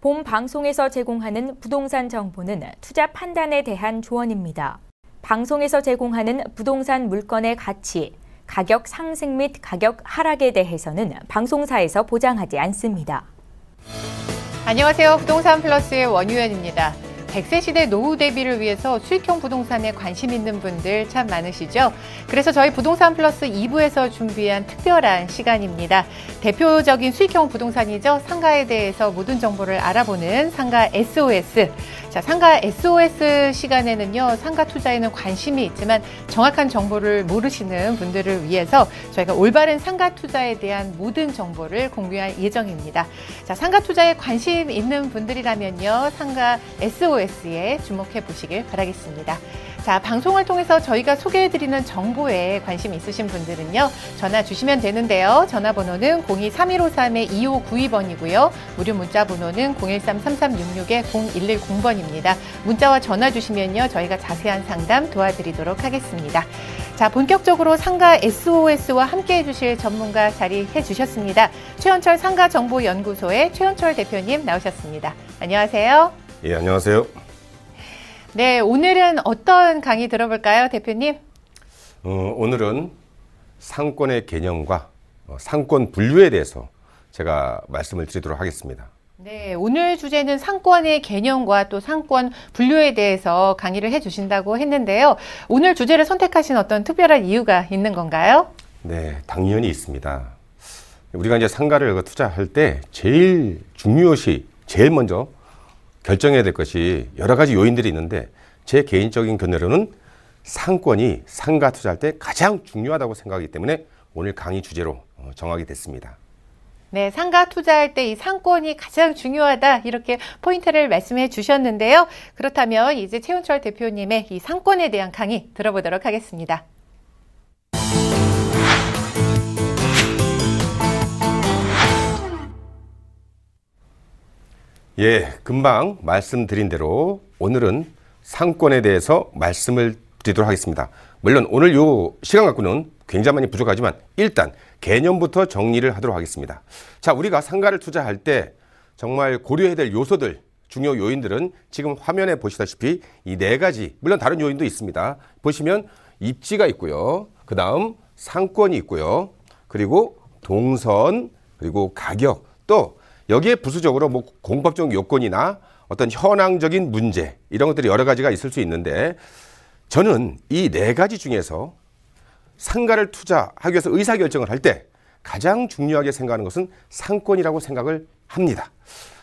본 방송에서 제공하는 부동산 정보는 투자 판단에 대한 조언입니다. 방송에서 제공하는 부동산 물건의 가치, 가격 상승 및 가격 하락에 대해서는 방송사에서 보장하지 않습니다. 안녕하세요. 부동산 플러스의 원유연입니다. 100세 시대 노후 대비를 위해서 수익형 부동산에 관심 있는 분들 참 많으시죠? 그래서 저희 부동산 플러스 2부에서 준비한 특별한 시간입니다. 대표적인 수익형 부동산이죠. 상가에 대해서 모든 정보를 알아보는 상가 SOS. 자, 상가 SOS 시간에는요, 상가 투자에는 관심이 있지만 정확한 정보를 모르시는 분들을 위해서 저희가 올바른 상가 투자에 대한 모든 정보를 공유할 예정입니다. 자, 상가 투자에 관심 있는 분들이라면요, 상가 SOS에 주목해 보시길 바라겠습니다. 자, 방송을 통해서 저희가 소개해드리는 정보에 관심 있으신 분들은요, 전화 주시면 되는데요. 전화번호는 02-3153-2592번이고요. 무료 문자 번호는 013-3366-0110번입니다. 문자와 전화 주시면요, 저희가 자세한 상담 도와드리도록 하겠습니다. 자, 본격적으로 상가 SOS와 함께 해주실 전문가 자리해 주셨습니다. 최원철 상가정보연구소의 최원철 대표님 나오셨습니다. 안녕하세요. 예, 안녕하세요. 네, 오늘은 어떤 강의 들어볼까요, 대표님? 오늘은 상권의 개념과 상권 분류에 대해서 제가 말씀을 드리도록 하겠습니다. 네, 오늘 주제는 상권의 개념과 또 상권 분류에 대해서 강의를 해주신다고 했는데요. 오늘 주제를 선택하신 어떤 특별한 이유가 있는 건가요? 네, 당연히 있습니다. 우리가 이제 상가를 투자할 때 제일 중요시, 제일 먼저 결정해야 될 것이 여러 가지 요인들이 있는데, 제 개인적인 견해로는 상권이 상가 투자할 때 가장 중요하다고 생각하기 때문에 오늘 강의 주제로 정하게 됐습니다. 네, 상가 투자할 때 이 상권이 가장 중요하다, 이렇게 포인트를 말씀해 주셨는데요. 그렇다면 이제 최원철 대표님의 이 상권에 대한 강의 들어보도록 하겠습니다. 예, 금방 말씀드린 대로 오늘은 상권에 대해서 말씀을 드리도록 하겠습니다. 물론 오늘 요 시간 갖고는 굉장히 많이 부족하지만 일단 개념부터 정리를 하도록 하겠습니다. 자, 우리가 상가를 투자할 때 정말 고려해야 될 요소들, 중요 요인들은 지금 화면에 보시다시피 이 네 가지, 물론 다른 요인도 있습니다. 보시면 입지가 있고요. 그 다음 상권이 있고요. 그리고 동선, 그리고 가격, 또 여기에 부수적으로 뭐 공법적 요건이나 어떤 현황적인 문제, 이런 것들이 여러 가지가 있을 수 있는데, 저는 이 네 가지 중에서 상가를 투자하기 위해서 의사결정을 할 때 가장 중요하게 생각하는 것은 상권이라고 생각을 합니다.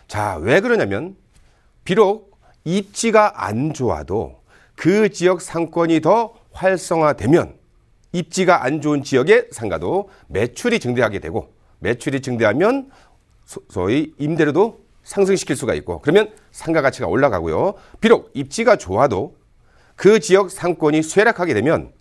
자, 왜 그러냐면 비록 입지가 안 좋아도 그 지역 상권이 더 활성화되면 입지가 안 좋은 지역의 상가도 매출이 증대하게 되고, 매출이 증대하면 소위 임대료도 상승시킬 수가 있고, 그러면 상가 가치가 올라가고요. 비록 입지가 좋아도 그 지역 상권이 쇠락하게 되면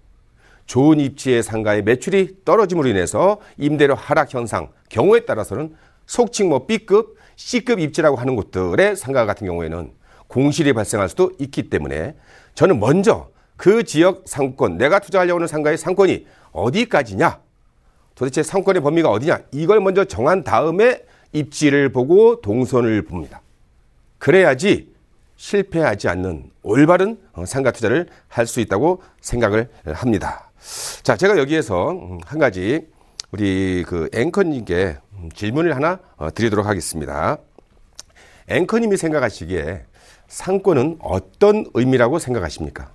좋은 입지의 상가의 매출이 떨어짐으로 인해서 임대료 하락 현상, 경우에 따라서는 속칭 뭐 B급, C급 입지라고 하는 곳들의 상가 같은 경우에는 공실이 발생할 수도 있기 때문에 저는 먼저 그 지역 상권, 내가 투자하려고 하는 상가의 상권이 어디까지냐, 도대체 상권의 범위가 어디냐, 이걸 먼저 정한 다음에 입지를 보고 동선을 봅니다. 그래야지 실패하지 않는 올바른 상가 투자를 할 수 있다고 생각을 합니다. 자, 제가 여기에서 한 가지 우리 그 앵커님께 질문을 하나 드리도록 하겠습니다. 앵커님이 생각하시기에 상권은 어떤 의미라고 생각하십니까?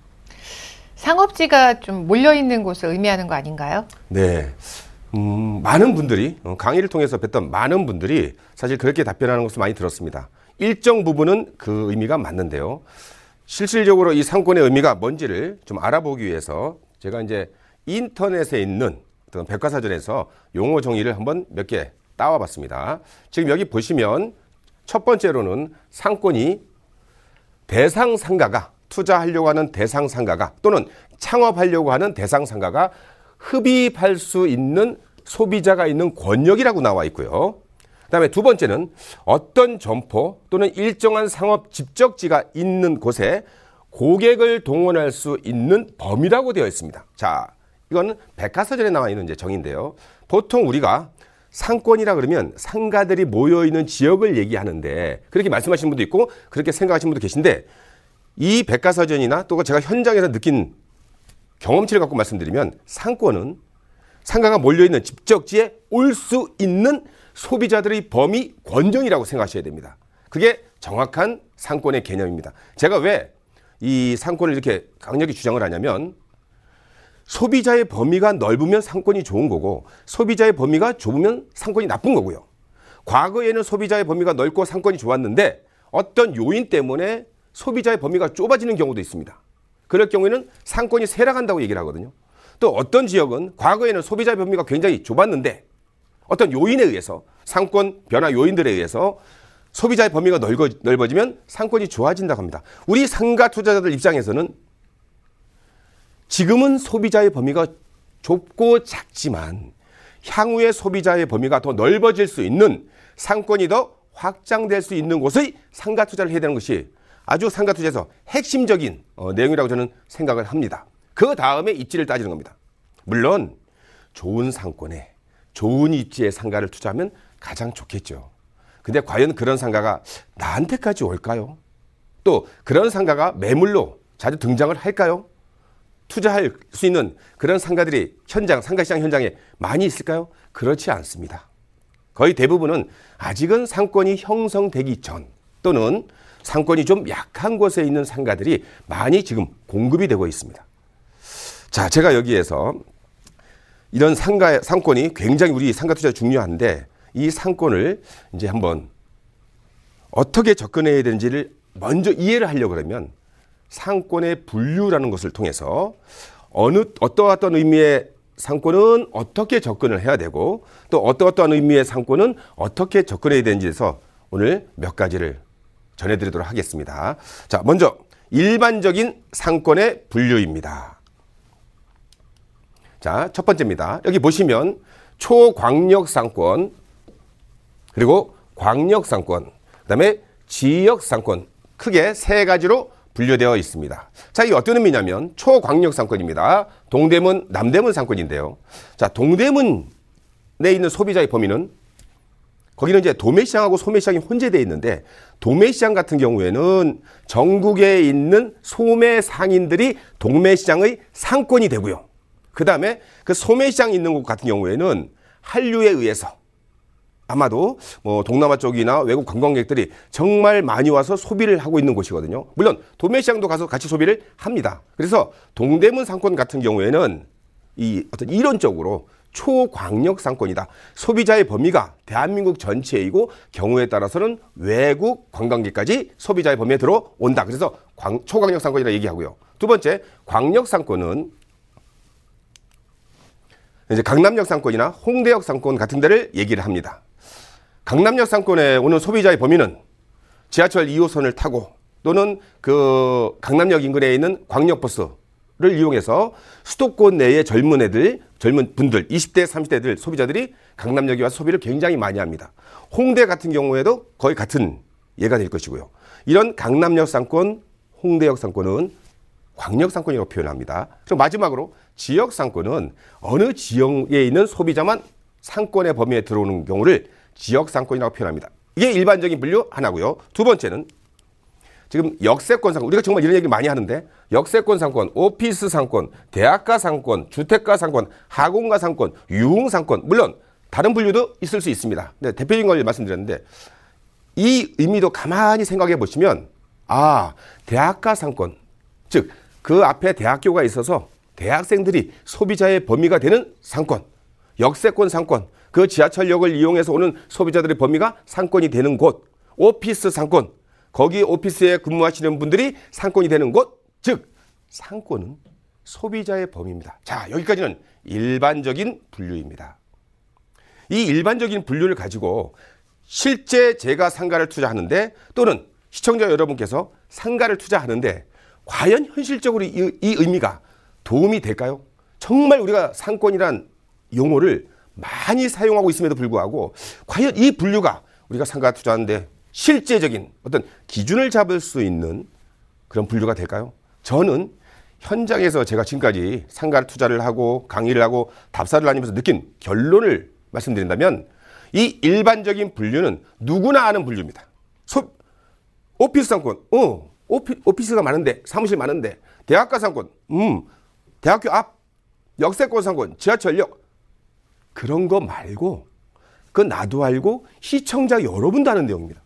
상업지가 좀 몰려있는 곳을 의미하는 거 아닌가요? 네. 많은 분들이, 강의를 통해서 뵀던 많은 분들이 사실 그렇게 답변하는 것을 많이 들었습니다. 일정 부분은 그 의미가 맞는데요. 실질적으로 이 상권의 의미가 뭔지를 좀 알아보기 위해서 제가 이제 인터넷에 있는 어떤 백과사전에서 용어 정의를 한번 몇 개 따와 봤습니다. 지금 여기 보시면 첫 번째로는 상권이 대상 상가가, 투자하려고 하는 대상 상가가 또는 창업하려고 하는 대상 상가가 흡입할 수 있는 소비자가 있는 권역이라고 나와 있고요. 그다음에 두 번째는 어떤 점포 또는 일정한 상업 집적지가 있는 곳에 고객을 동원할 수 있는 범위라고 되어 있습니다. 자, 이건 백과사전에 나와 있는 이제 정의인데요. 보통 우리가 상권이라 그러면 상가들이 모여있는 지역을 얘기하는데 그렇게 말씀하시는 분도 있고 그렇게 생각하시는 분도 계신데 이 백과사전이나 또 제가 현장에서 느낀 경험치를 갖고 말씀드리면 상권은 상가가 몰려있는 집적지에 올 수 있는 소비자들의 범위 권정이라고 생각하셔야 됩니다. 그게 정확한 상권의 개념입니다. 제가 왜 이 상권을 이렇게 강력히 주장을 하냐면 소비자의 범위가 넓으면 상권이 좋은 거고 소비자의 범위가 좁으면 상권이 나쁜 거고요. 과거에는 소비자의 범위가 넓고 상권이 좋았는데 어떤 요인 때문에 소비자의 범위가 좁아지는 경우도 있습니다. 그럴 경우에는 상권이 쇠락한다고 얘기를 하거든요. 또 어떤 지역은 과거에는 소비자의 범위가 굉장히 좁았는데 어떤 요인에 의해서 상권 변화 요인들에 의해서 소비자의 범위가 넓어지면 상권이 좋아진다고 합니다. 우리 상가 투자자들 입장에서는 지금은 소비자의 범위가 좁고 작지만 향후에 소비자의 범위가 더 넓어질 수 있는 상권이 더 확장될 수 있는 곳의 상가 투자를 해야 되는 것이 아주 상가 투자에서 핵심적인 내용이라고 저는 생각을 합니다. 그 다음에 입지를 따지는 겁니다. 물론 좋은 상권에 좋은 입지의 상가를 투자하면 가장 좋겠죠. 근데 과연 그런 상가가 나한테까지 올까요? 또 그런 상가가 매물로 자주 등장을 할까요? 투자할 수 있는 그런 상가들이 상가시장 현장에 많이 있을까요? 그렇지 않습니다. 거의 대부분은 아직은 상권이 형성되기 전 또는 상권이 좀 약한 곳에 있는 상가들이 많이 지금 공급이 되고 있습니다. 자, 제가 여기에서 이런 상권이 굉장히 우리 상가 투자에 중요한데 이 상권을 이제 한번 어떻게 접근해야 되는지를 먼저 이해를 하려고 그러면 상권의 분류라는 것을 통해서 어떠한 의미의 상권은 어떻게 접근을 해야 되고 또 어떠한 의미의 상권은 어떻게 접근해야 되는지에서 오늘 몇 가지를 전해드리도록 하겠습니다. 자, 먼저 일반적인 상권의 분류입니다. 자, 첫 번째입니다. 여기 보시면 초광역 상권, 그리고 광역 상권, 그다음에 지역 상권 크게 세 가지로 분류되어 있습니다. 자, 이게 어떤 의미냐면 초광역 상권입니다. 동대문, 남대문 상권인데요. 자, 동대문에 있는 소비자의 범위는 거기는 이제 도매시장하고 소매시장이 혼재되어 있는데 도매시장 같은 경우에는 전국에 있는 소매 상인들이 동매시장의 상권이 되고요. 그 다음에 그 소매시장 있는 곳 같은 경우에는 한류에 의해서 아마도 동남아 쪽이나 외국 관광객들이 정말 많이 와서 소비를 하고 있는 곳이거든요. 물론 도매시장도 가서 같이 소비를 합니다. 그래서 동대문 상권 같은 경우에는 어떤 이론적으로 초광역 상권이다. 소비자의 범위가 대한민국 전체이고 경우에 따라서는 외국 관광객까지 소비자의 범위에 들어온다. 그래서 초광역 상권이라 얘기하고요. 두 번째, 광역 상권은 이제 강남역 상권이나 홍대역 상권 같은 데를 얘기를 합니다. 강남역 상권에 오는 소비자의 범위는 지하철 2호선을 타고 또는 그 강남역 인근에 있는 광역버스를 이용해서 수도권 내의 젊은 분들, 20대, 30대들 소비자들이 강남역에 와서 소비를 굉장히 많이 합니다. 홍대 같은 경우에도 거의 같은 예가 될 것이고요. 이런 강남역 상권, 홍대역 상권은 광역 상권이라고 표현합니다. 그리고 마지막으로 지역 상권은 어느 지역에 있는 소비자만 상권의 범위에 들어오는 경우를 지역 상권이라고 표현합니다. 이게 일반적인 분류 하나고요. 두 번째는 지금 역세권 상권, 우리가 정말 이런 얘기를 많이 하는데 역세권 상권, 오피스 상권, 대학가 상권, 주택가 상권, 하공가 상권, 유흥 상권, 물론 다른 분류도 있을 수 있습니다. 네, 대표적인 걸 말씀드렸는데 이 의미도 가만히 생각해 보시면 대학가 상권, 즉 그 앞에 대학교가 있어서 대학생들이 소비자의 범위가 되는 상권, 역세권 상권, 그 지하철역을 이용해서 오는 소비자들의 범위가 상권이 되는 곳, 오피스 상권, 거기 오피스에 근무하시는 분들이 상권이 되는 곳, 즉 상권은 소비자의 범위입니다. 자, 여기까지는 일반적인 분류입니다. 이 일반적인 분류를 가지고 실제 제가 상가를 투자하는데 또는 시청자 여러분께서 상가를 투자하는데 과연 현실적으로 이 의미가 도움이 될까요? 정말 우리가 상권이란 용어를 많이 사용하고 있음에도 불구하고 과연 이 분류가 우리가 상가 투자하는데 실제적인 어떤 기준을 잡을 수 있는 그런 분류가 될까요? 저는 현장에서 제가 지금까지 상가 투자를 하고 강의를 하고 답사를 다니면서 느낀 결론을 말씀드린다면 이 일반적인 분류는 누구나 아는 분류입니다. 오피스 상권, 오피스가 많은데, 사무실 많은데, 대학가 상권, 대학교 앞, 역세권 상권, 지하철역. 그런 거 말고, 그건 나도 알고 시청자 여러분도 아는 내용입니다.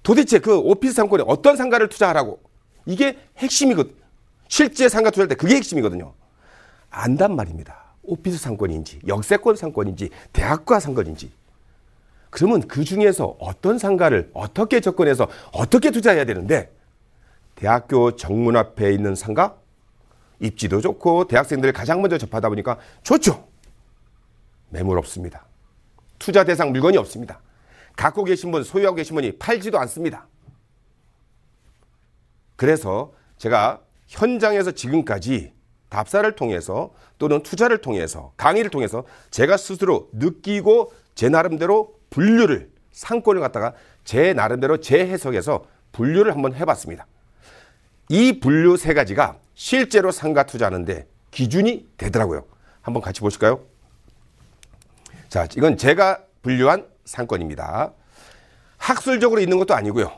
도대체 그 오피스 상권에 어떤 상가를 투자하라고. 이게 핵심이거든요. 실제 상가 투자할 때 그게 핵심이거든요. 안단 말입니다. 오피스 상권인지, 역세권 상권인지, 대학가 상권인지. 그러면 그 중에서 어떤 상가를 어떻게 접근해서 어떻게 투자해야 되는데, 대학교 정문 앞에 있는 상가? 입지도 좋고 대학생들을 가장 먼저 접하다 보니까 좋죠. 매물 없습니다. 투자 대상 물건이 없습니다. 갖고 계신 분, 소유하고 계신 분이 팔지도 않습니다. 그래서 제가 현장에서 지금까지 답사를 통해서 또는 투자를 통해서 강의를 통해서 제가 스스로 느끼고 제 나름대로 분류를, 상권을 갖다가 제 나름대로 재해석해서 분류를 한번 해봤습니다. 이 분류 세 가지가 실제로 상가 투자하는데 기준이 되더라고요. 한번 같이 보실까요? 자, 이건 제가 분류한 상권입니다. 학술적으로 있는 것도 아니고요.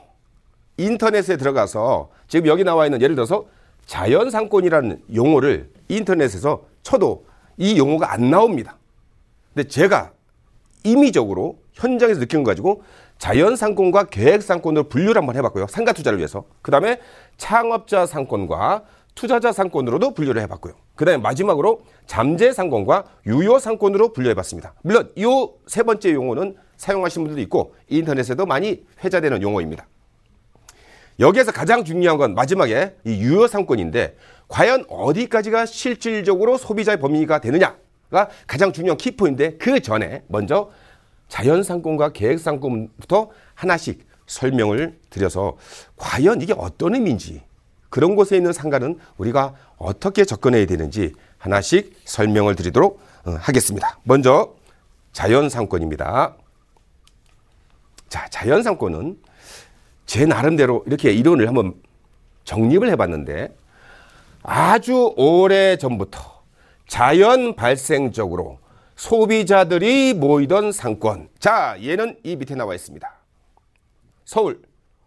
인터넷에 들어가서 지금 여기 나와 있는, 예를 들어서 자연상권이라는 용어를 인터넷에서 쳐도 이 용어가 안 나옵니다. 근데 제가 임의적으로 현장에서 느낀 거 가지고 자연상권과 계획상권으로 분류를 한번 해봤고요. 상가 투자를 위해서. 그 다음에 창업자 상권과 투자자 상권으로도 분류를 해봤고요. 그 다음에 마지막으로 잠재상권과 유효상권으로 분류해봤습니다. 물론 이 세 번째 용어는 사용하시는 분들도 있고 인터넷에도 많이 회자되는 용어입니다. 여기에서 가장 중요한 건 마지막에 이 유효상권인데, 과연 어디까지가 실질적으로 소비자의 범위가 되느냐가 가장 중요한 키포인트인데, 그 전에 먼저 자연상권과 계획상권부터 하나씩 설명을 드려서 과연 이게 어떤 의미인지, 그런 곳에 있는 상가는 우리가 어떻게 접근해야 되는지 하나씩 설명을 드리도록 하겠습니다. 먼저 자연상권입니다. 자, 자연상권은 제 나름대로 이렇게 이론을 한번 정립을 해봤는데, 아주 오래 전부터 자연 발생적으로 소비자들이 모이던 상권. 자, 얘는 이 밑에 나와 있습니다. 서울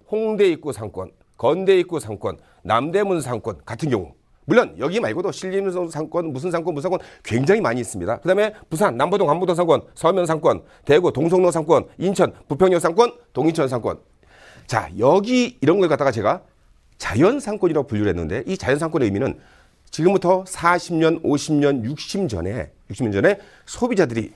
홍대 입구 상권, 건대 입구 상권, 남대문 상권 같은 경우, 물론 여기 말고도 신림동 상권, 무슨 상권 굉장히 많이 있습니다. 그 다음에 부산 남포동 한무도 상권, 서면 상권, 대구 동성로 상권, 인천 부평역 상권, 동인천 상권. 자, 여기 이런 걸 갖다가 제가 자연상권이라고 분류를 했는데, 이 자연상권의 의미는 지금부터 40년, 50년, 60년 전에 소비자들이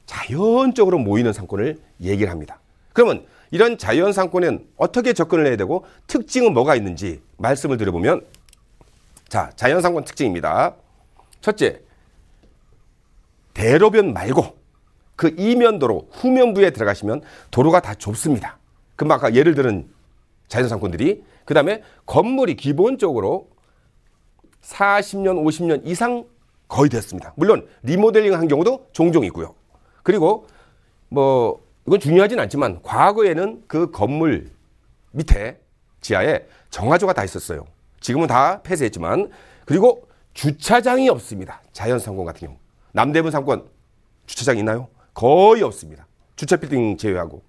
자연적으로 모이는 상권을 얘기를 합니다. 그러면 이런 자연상권은 어떻게 접근을 해야 되고 특징은 뭐가 있는지 말씀을 드려보면, 자, 자연상권 특징입니다. 첫째, 대로변 말고 그 이면도로 후면부에 들어가시면 도로가 다 좁습니다. 금방 아까 예를 들은 자연상권들이. 그 다음에 건물이 기본적으로 40년, 50년 이상 거의 됐습니다. 물론 리모델링 한 경우도 종종 있고요. 그리고 이건 중요하진 않지만 과거에는 그 건물 밑에 지하에 정화조가 다 있었어요. 지금은 다 폐쇄했지만. 그리고 주차장이 없습니다. 자연상권 같은 경우. 남대문 상권 주차장 있나요? 거의 없습니다. 주차 빌딩 제외하고.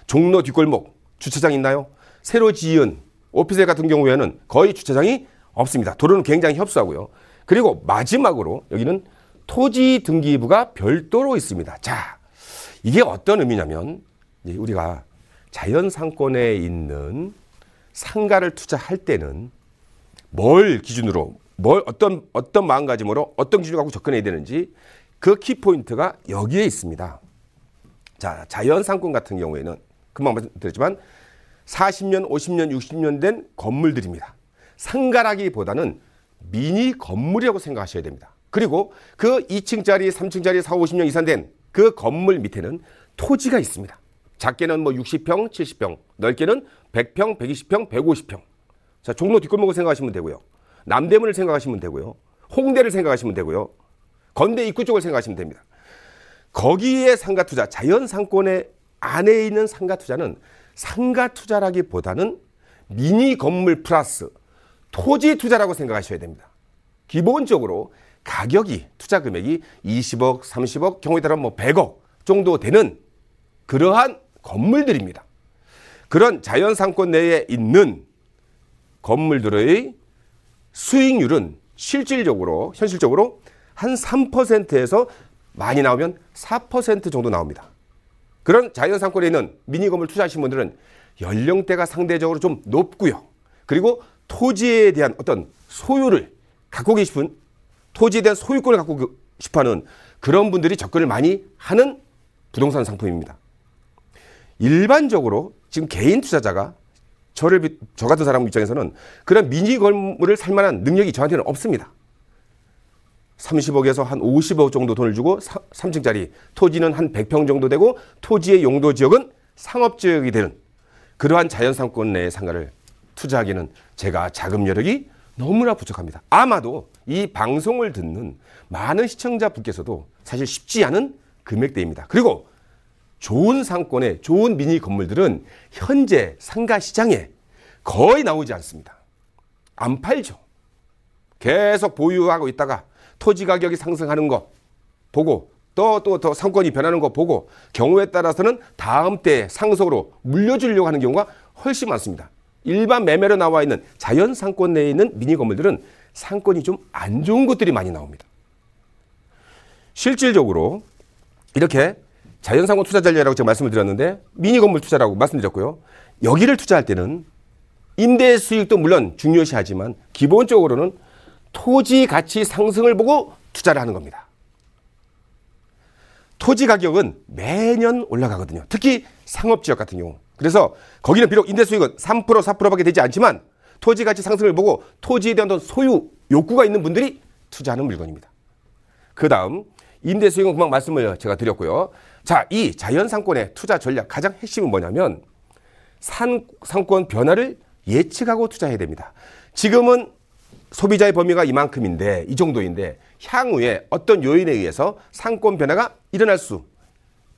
종로 뒷골목 주차장 있나요? 새로 지은 오피스텔 같은 경우에는 거의 주차장이 없습니다. 도로는 굉장히 협소하고요. 그리고 마지막으로 여기는 토지 등기부가 별도로 있습니다. 자, 이게 어떤 의미냐면, 우리가 자연상권에 있는 상가를 투자할 때는 뭘 기준으로, 어떤 마음가짐으로, 어떤 기준을 갖고 접근해야 되는지, 그 키포인트가 여기에 있습니다. 자, 자연상권 같은 경우에는 금방 말씀드렸지만 40년, 50년, 60년 된 건물들입니다. 상가라기보다는 미니 건물이라고 생각하셔야 됩니다. 그리고 그 2층짜리, 3층짜리, 4, 50년 이상 된 그 건물 밑에는 토지가 있습니다. 작게는 60평, 70평, 넓게는 100평, 120평, 150평. 자, 종로 뒷골목을 생각하시면 되고요. 남대문을 생각하시면 되고요. 홍대를 생각하시면 되고요. 건대 입구 쪽을 생각하시면 됩니다. 거기에 상가 투자, 자연상권의 안에 있는 상가 투자는 상가 투자라기보다는 미니 건물 플러스 토지 투자라고 생각하셔야 됩니다. 기본적으로 가격이, 투자 금액이 20억, 30억, 경우에 따라 100억, 정도 되는 그러한 건물들입니다. 그런 자연상권 내에 있는 건물들의 수익률은 실질적으로, 현실적으로 한 3%에서 많이 나오면 4% 정도 나옵니다. 그런 자연상권에 있는 미니건물 투자하신 분들은 연령대가 상대적으로 좀 높고요. 그리고 토지에 대한 어떤 소유를 갖고 계시는, 토지에 대한 소유권을 갖고 싶어하는 그런 분들이 접근을 많이 하는 부동산 상품입니다. 일반적으로 지금 개인 투자자가 저 같은 사람 입장에서는 그런 미니 건물을 살 만한 능력이 저한테는 없습니다. 30억에서 한 50억 정도 돈을 주고 3층짜리 토지는 한 100평 정도 되고 토지의 용도 지역은 상업지역이 되는 그러한 자연상권 내의 상가를 투자하기에는 제가 자금 여력이 너무나 부족합니다. 아마도 이 방송을 듣는 많은 시청자분께서도 사실 쉽지 않은 금액대입니다. 그리고 좋은 상권의 좋은 미니 건물들은 현재 상가 시장에 거의 나오지 않습니다. 안 팔죠. 계속 보유하고 있다가 토지 가격이 상승하는 거 보고 또 상권이 변하는 거 보고 경우에 따라서는 다음 때 상속으로 물려주려고 하는 경우가 훨씬 많습니다. 일반 매매로 나와 있는 자연 상권 내에 있는 미니 건물들은 상권이 좀 안 좋은 것들이 많이 나옵니다. 실질적으로 이렇게 자연상권 투자 전략이라고 제가 말씀을 드렸는데 미니 건물 투자라고 말씀드렸고요. 여기를 투자할 때는 임대 수익도 물론 중요시하지만 기본적으로는 토지 가치 상승을 보고 투자를 하는 겁니다. 토지 가격은 매년 올라가거든요. 특히 상업지역 같은 경우. 그래서 거기는 비록 임대 수익은 3%, 4%밖에 되지 않지만 토지 가치 상승을 보고 토지에 대한 소유 욕구가 있는 분들이 투자하는 물건입니다. 그 다음 임대 수익은 금방 말씀을 제가 드렸고요. 자, 이 자연상권의 투자 전략 가장 핵심은 뭐냐면 상권 변화를 예측하고 투자해야 됩니다. 지금은 소비자의 범위가 이만큼인데 이 정도인데 향후에 어떤 요인에 의해서 상권 변화가 일어날 수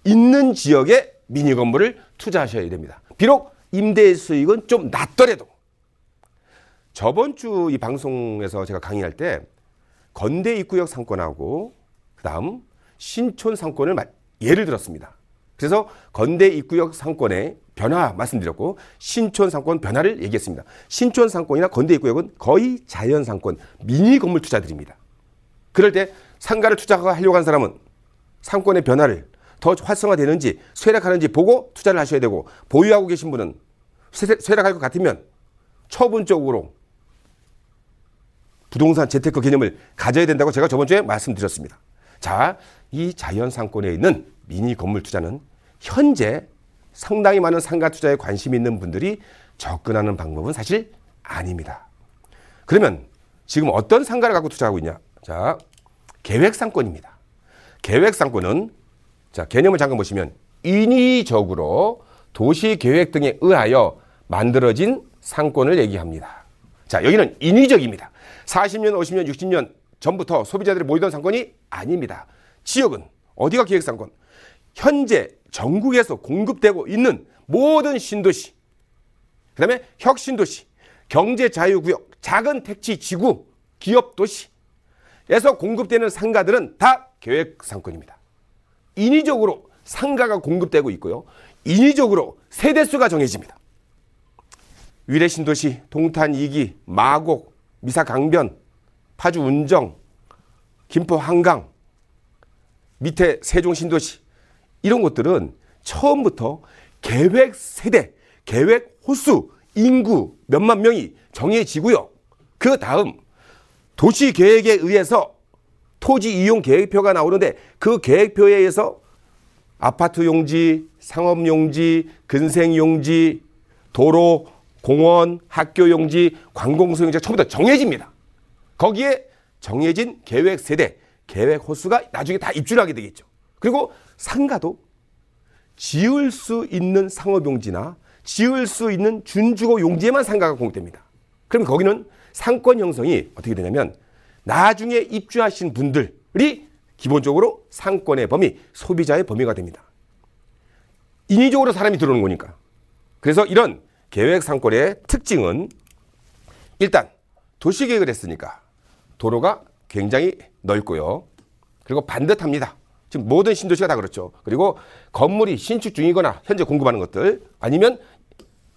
있는 지역에 미니 건물을 투자하셔야 됩니다. 비록 임대 수익은 좀 낮더라도 저번 주 이 방송에서 제가 강의할 때 건대 입구역 상권하고 그다음 신촌 상권을 예를 들었습니다. 그래서 건대 입구역 상권의 변화 말씀드렸고 신촌 상권 변화를 얘기했습니다. 신촌 상권이나 건대 입구역은 거의 자연 상권 미니 건물 투자들입니다. 그럴 때 상가를 투자하려고 하는 사람은 상권의 변화를 더 활성화되는지 쇠락하는지 보고 투자를 하셔야 되고 보유하고 계신 분은 쇠락할 것 같으면 처분적으로 부동산 재테크 개념을 가져야 된다고 제가 저번 주에 말씀드렸습니다. 자, 이 자연 상권에 있는 미니 건물 투자는 현재 상당히 많은 상가 투자에 관심 있는 분들이 접근하는 방법은 사실 아닙니다. 그러면 지금 어떤 상가를 갖고 투자하고 있냐? 자, 계획상권입니다. 계획상권은 자, 개념을 잠깐 보시면 인위적으로 도시계획 등에 의하여 만들어진 상권을 얘기합니다. 자, 여기는 인위적입니다. 40년, 50년, 60년 전부터 소비자들이 모이던 상권이 아닙니다. 지역은 어디가 기획상권? 현재 전국에서 공급되고 있는 모든 신도시, 그 다음에 혁신도시, 경제자유구역, 작은 택지 지구, 기업도시에서 공급되는 상가들은 다 계획상권입니다. 인위적으로 상가가 공급되고 있고요. 인위적으로 세대수가 정해집니다. 위례신도시, 동탄 2기, 마곡, 미사 강변, 파주 운정, 김포 한강, 밑에 세종 신도시 이런 곳들은 처음부터 계획 세대, 계획 호수, 인구 몇만 명이 정해지고요. 그 다음 도시 계획에 의해서 토지 이용 계획표가 나오는데 그 계획표에 의해서 아파트 용지, 상업 용지, 근생 용지, 도로, 공원, 학교 용지, 관공서 용지가 처음부터 정해집니다. 거기에 정해진 계획 세대, 계획 호수가 나중에 다 입주를 하게 되겠죠. 그리고 상가도 지을 수 있는 상업 용지나 지을 수 있는 준주거 용지에만 상가가 공급됩니다. 그럼 거기는 상권 형성이 어떻게 되냐면 나중에 입주하신 분들이 기본적으로 상권의 범위, 소비자의 범위가 됩니다. 인위적으로 사람이 들어오는 거니까. 그래서 이런 계획 상권의 특징은 일단 도시계획을 했으니까 도로가 굉장히 넓고요. 그리고 반듯합니다. 지금 모든 신도시가 다 그렇죠. 그리고 건물이 신축 중이거나 현재 공급하는 것들 아니면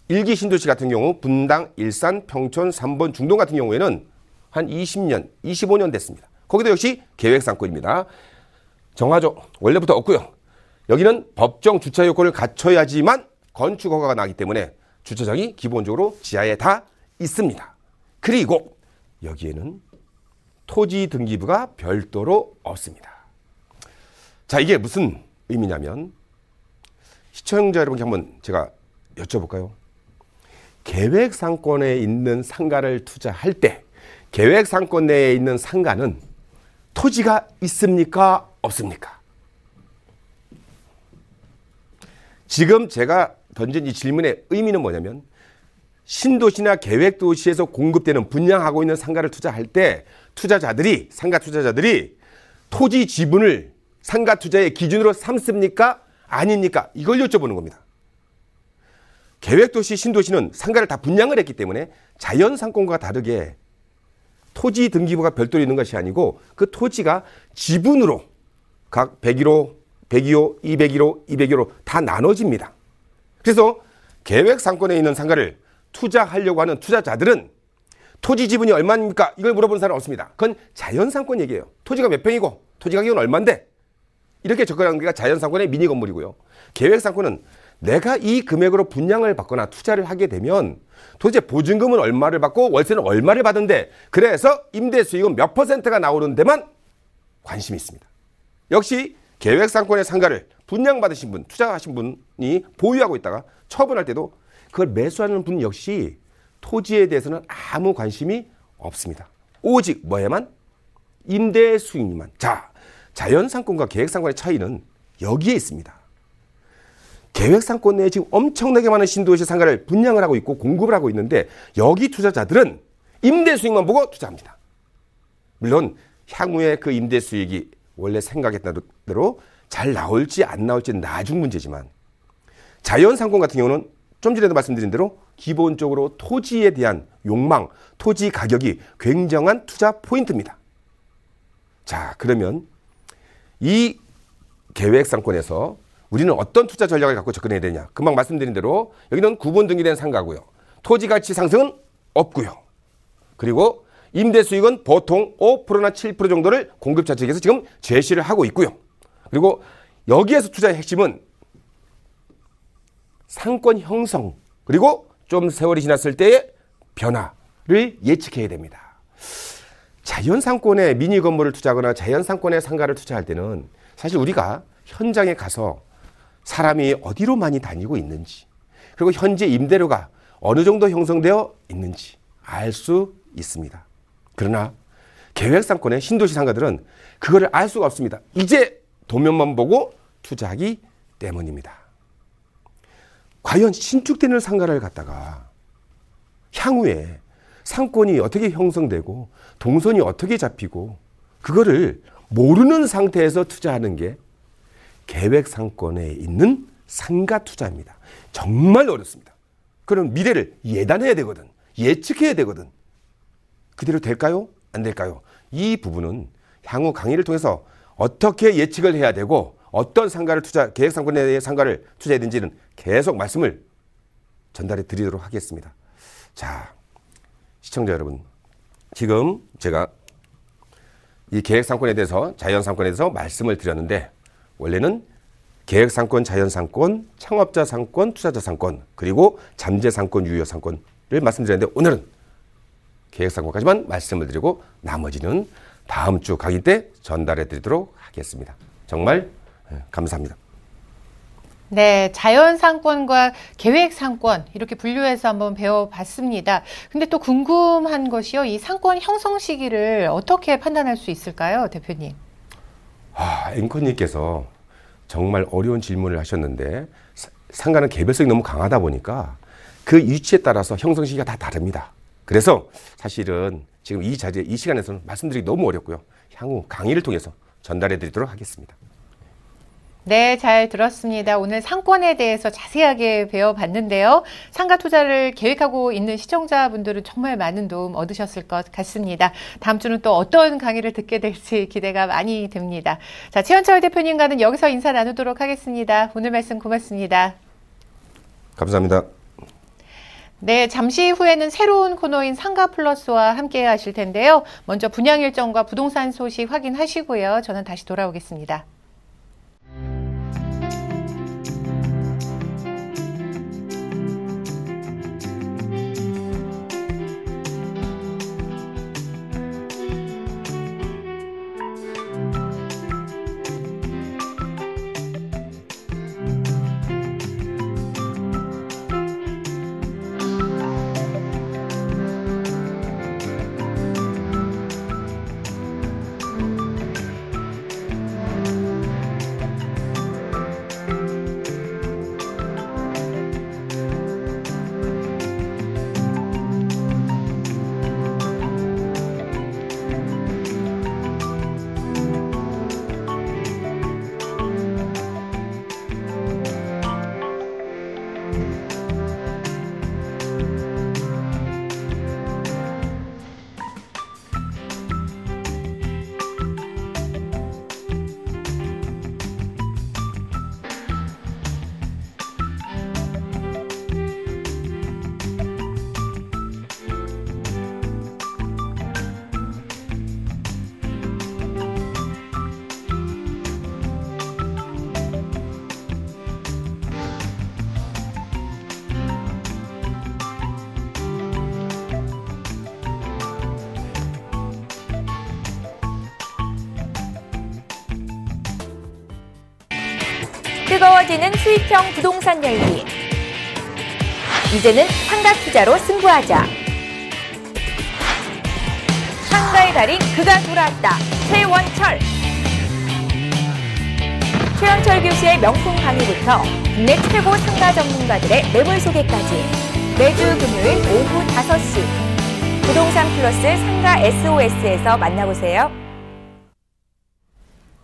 일기 신도시 같은 경우 분당, 일산, 평촌, 삼본, 중동 같은 경우에는 한 20년, 25년 됐습니다. 거기도 역시 계획상권입니다. 정화조 원래부터 없고요. 여기는 법정 주차 요건을 갖춰야지만 건축 허가가 나기 때문에 주차장이 기본적으로 지하에 다 있습니다. 그리고 여기에는 토지 등기부가 별도로 없습니다. 자, 이게 무슨 의미냐면 시청자 여러분께 한번 제가 여쭤볼까요? 계획상권에 있는 상가를 투자할 때 계획상권 내에 있는 상가는 토지가 있습니까? 없습니까? 지금 제가 던진 이 질문의 의미는 뭐냐면 신도시나 계획도시에서 공급되는 분양하고 있는 상가를 투자할 때 투자자들이 상가 투자자들이 토지 지분을 상가 투자의 기준으로 삼습니까? 아닙니까? 이걸 여쭤보는 겁니다. 계획도시, 신도시는 상가를 다 분양을 했기 때문에 자연상권과 다르게 토지 등기부가 별도로 있는 것이 아니고 그 토지가 지분으로 각 101호, 102호, 201호, 201호로 다 나눠집니다. 그래서 계획상권에 있는 상가를 투자하려고 하는 투자자들은 토지 지분이 얼마입니까? 이걸 물어보는 사람은 없습니다. 그건 자연상권 얘기예요. 토지가 몇 평이고 토지 가격은 얼마인데 이렇게 접근하는 게 자연상권의 미니 건물이고요. 계획상권은 내가 이 금액으로 분양을 받거나 투자를 하게 되면 도대체 보증금은 얼마를 받고 월세는 얼마를 받는데 그래서 임대 수익은 몇 %가 나오는 데만 관심이 있습니다. 역시 계획상권의 상가를 분양받으신 분, 투자하신 분이 보유하고 있다가 처분할 때도 그걸 매수하는 분 역시 토지에 대해서는 아무 관심이 없습니다. 오직 뭐에만? 임대 수익만. 자, 자연상권과 계획상권의 차이는 여기에 있습니다. 계획상권 내에 지금 엄청나게 많은 신도시 상가를 분양을 하고 있고 공급을 하고 있는데 여기 투자자들은 임대 수익만 보고 투자합니다. 물론 향후에 그 임대 수익이 원래 생각했던 대로 잘 나올지 안 나올지는 나중 문제지만 자연상권 같은 경우는 좀 전에도 말씀드린 대로 기본적으로 토지에 대한 욕망, 토지 가격이 굉장한 투자 포인트입니다. 자, 그러면 이 계획상권에서 우리는 어떤 투자 전략을 갖고 접근해야 되냐. 금방 말씀드린 대로 여기는 구분 등기된 상가고요. 토지 가치 상승은 없고요. 그리고 임대 수익은 보통 5%나 7% 정도를 공급자 측에서 지금 제시를 하고 있고요. 그리고 여기에서 투자의 핵심은 상권 형성 그리고 좀 세월이 지났을 때의 변화를 예측해야 됩니다. 자연상권에 미니 건물을 투자하거나 자연상권에 상가를 투자할 때는 사실 우리가 현장에 가서 사람이 어디로 많이 다니고 있는지 그리고 현재 임대료가 어느 정도 형성되어 있는지 알 수 있습니다. 그러나 계획상권의 신도시 상가들은 그거를 알 수가 없습니다. 이제 도면만 보고 투자하기 때문입니다. 과연 신축되는 상가를 갖다가 향후에 상권이 어떻게 형성되고 동선이 어떻게 잡히고 그거를 모르는 상태에서 투자하는 게 계획상권에 있는 상가 투자입니다. 정말 어렵습니다. 그럼 미래를 예단해야 되거든. 예측해야 되거든. 그대로 될까요? 안 될까요? 이 부분은 향후 강의를 통해서 어떻게 예측을 해야 되고 어떤 상가를 계획상권의 상가를 투자해야 되는지는 계속 말씀을 전달해 드리도록 하겠습니다. 자, 시청자 여러분. 지금 제가 이 계획상권에 대해서 자연상권에 대해서 말씀을 드렸는데 원래는 계획상권, 자연상권, 창업자상권, 투자자상권 그리고 잠재상권, 유효상권을 말씀드렸는데 오늘은 계획상권까지만 말씀을 드리고 나머지는 다음 주 강의 때 전달해 드리도록 하겠습니다. 정말 감사합니다. 네, 자연상권과 계획상권 이렇게 분류해서 한번 배워봤습니다. 근데 또 궁금한 것이요. 이 상권 형성 시기를 어떻게 판단할 수 있을까요, 대표님? 앵커님께서 정말 어려운 질문을 하셨는데 상가는 개별성이 너무 강하다 보니까 그 위치에 따라서 형성 시기가 다 다릅니다. 그래서 사실은 지금 이 자리에 이 시간에서는 말씀드리기 너무 어렵고요. 향후 강의를 통해서 전달해 드리도록 하겠습니다. 네, 잘 들었습니다. 오늘 상권에 대해서 자세하게 배워봤는데요. 상가 투자를 계획하고 있는 시청자분들은 정말 많은 도움 얻으셨을 것 같습니다. 다음 주는 또 어떤 강의를 듣게 될지 기대가 많이 됩니다. 자, 최현철 대표님과는 여기서 인사 나누도록 하겠습니다. 오늘 말씀 고맙습니다. 감사합니다. 네, 잠시 후에는 새로운 코너인 상가 플러스와 함께 하실 텐데요. 먼저 분양 일정과 부동산 소식 확인하시고요. 저는 다시 돌아오겠습니다. 뜨거워지는 수익형 부동산 열기. 이제는 상가 투자로 승부하자. 상가의 달인 그가 돌아왔다. 최원철. 최원철 교수의 명품 강의부터 국내 최고 상가 전문가들의 매물 소개까지 매주 금요일 오후 5시 부동산 플러스 상가 SOS에서 만나보세요.